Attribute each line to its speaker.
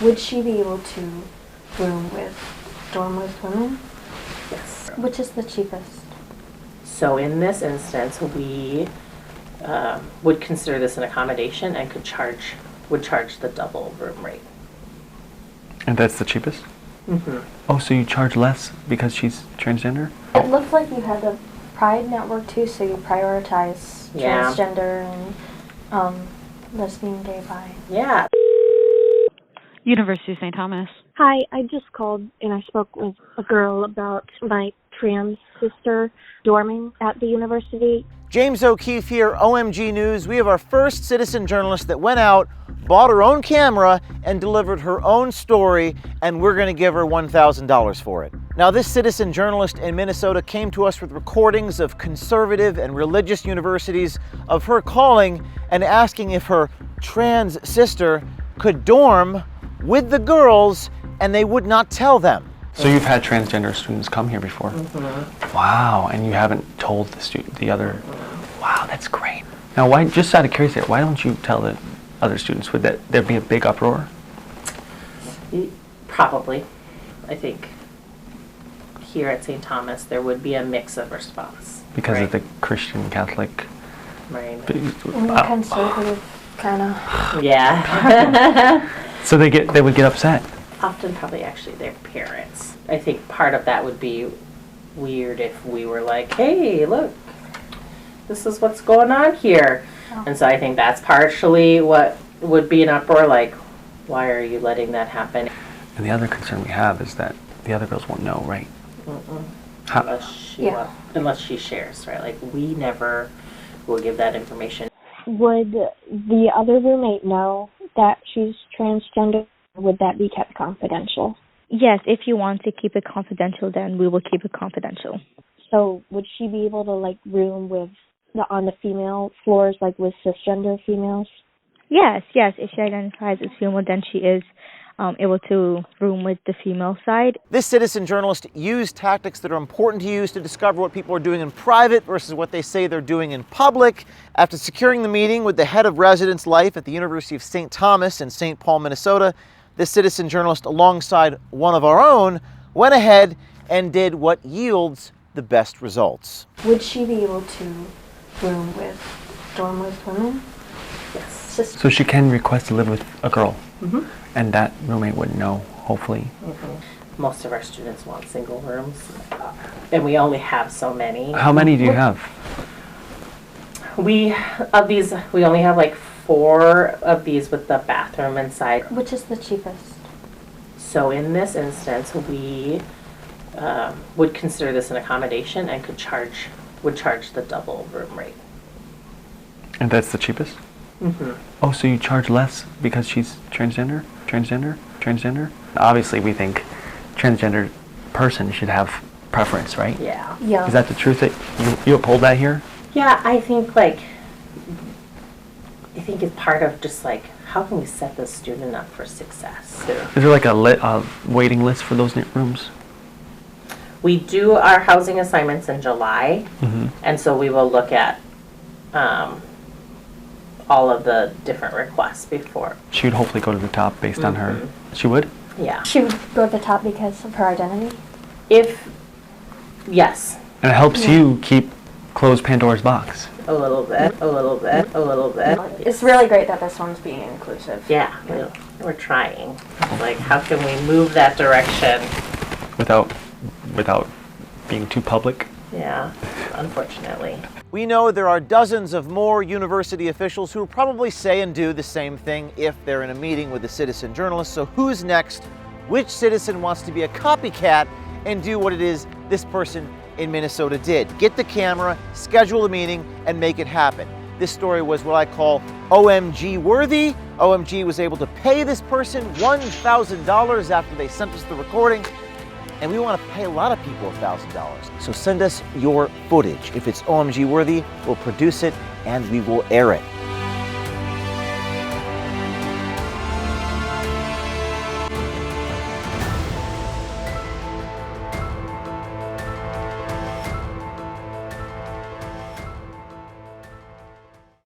Speaker 1: Would she be able to dorm with women?
Speaker 2: Yes.
Speaker 1: Which is the cheapest?
Speaker 2: So in this instance, we would consider this an accommodation and would charge the double room rate.
Speaker 3: And that's the cheapest?
Speaker 2: Mm-hmm.
Speaker 3: Oh, so you charge less because she's transgender?
Speaker 1: It looked like you had the Pride Network too, so you prioritize transgender and lesbian, gay, bi.
Speaker 2: Yeah.
Speaker 4: University of St. Thomas.
Speaker 5: Hi, I just called and I spoke with a girl about my trans sister dorming at the university.
Speaker 6: James O'Keefe here, OMG News. We have our first citizen journalist that went out, bought her own camera, and delivered her own story, and we're going to give her $1,000 for it. Now, this citizen journalist in Minnesota came to us with recordings of conservative and religious universities of her calling and asking if her trans sister could dorm with the girls, and they would not tell them.
Speaker 3: So you've had transgender students come here before?
Speaker 2: Mm-hmm.
Speaker 3: Wow, and you haven't told the other. Wow, that's great. Now, why? Just out of curiosity, why don't you tell the other students? Would there be a big uproar?
Speaker 2: Probably. I think here at St. Thomas there would be a mix of response.
Speaker 3: Because of the Christian Catholic.
Speaker 2: Right.
Speaker 1: Conservative, kind of.
Speaker 2: Yeah.
Speaker 3: So they would get upset.
Speaker 2: Often probably actually their parents. I think part of that would be weird if we were like, hey, look, this is what's going on here.
Speaker 1: Oh.
Speaker 2: And so I think that's partially what would be an uproar, like, why are you letting that happen?
Speaker 3: And the other concern we have is that the other girls won't know, right?
Speaker 2: Unless she shares, right? Like, we never will give that information.
Speaker 5: Would the other roommate know that she's transgender? Would that be kept confidential?
Speaker 7: Yes, if you want to keep it confidential, then we will keep it confidential.
Speaker 5: So would she be able to room with on the female floors, with cisgender females?
Speaker 7: Yes. If she identifies as female, then she is able to room with the female side.
Speaker 6: This citizen journalist used tactics that are important to use to discover what people are doing in private versus what they say they're doing in public. After securing the meeting with the head of residence life at the University of St. Thomas in St. Paul, Minnesota, this citizen journalist, alongside one of our own, went ahead and did what yields the best results.
Speaker 1: Would she be able to dorm with women?
Speaker 2: Yes.
Speaker 3: So she can request to live with a girl,
Speaker 2: Mm-hmm.
Speaker 3: and that roommate would know, hopefully.
Speaker 2: Mm-hmm. Most of our students want single rooms, and we only have so many.
Speaker 3: How many do you have?
Speaker 2: We only have 4 of these with the bathroom inside.
Speaker 1: Which is the cheapest?
Speaker 2: So in this instance, we would consider this an accommodation and would charge the double room rate.
Speaker 3: And that's the cheapest?
Speaker 2: Mm-hmm.
Speaker 3: Oh, so you charge less because she's transgender? Obviously, we think transgender person should have preference, right?
Speaker 2: Yeah.
Speaker 1: Yeah.
Speaker 3: Is that the truth that you uphold that here?
Speaker 2: Yeah, I think it's part of just how can we set the student up for success?
Speaker 3: Is there a waiting list for those rooms?
Speaker 2: We do our housing assignments in July, and so we will look at all of the different requests before.
Speaker 3: She would hopefully go to the top based on her. She would?
Speaker 2: Yeah.
Speaker 1: She would go to the top because of her identity?
Speaker 2: Yes.
Speaker 3: And it helps you close Pandora's box.
Speaker 2: A little bit.
Speaker 1: It's really great that this one's being inclusive.
Speaker 2: Yeah, we're trying. How can we move that direction?
Speaker 3: Without being too public?
Speaker 2: Yeah, unfortunately.
Speaker 6: We know there are dozens of more university officials who will probably say and do the same thing if they're in a meeting with a citizen journalist. So who's next? Which citizen wants to be a copycat and do what it is this person in Minnesota did? Get the camera, schedule a meeting, and make it happen. This story was what I call OMG worthy. OMG was able to pay this person $1,000 after they sent us the recording. And we want to pay a lot of people $1,000. So send us your footage. If it's OMG worthy, we'll produce it and we will air it.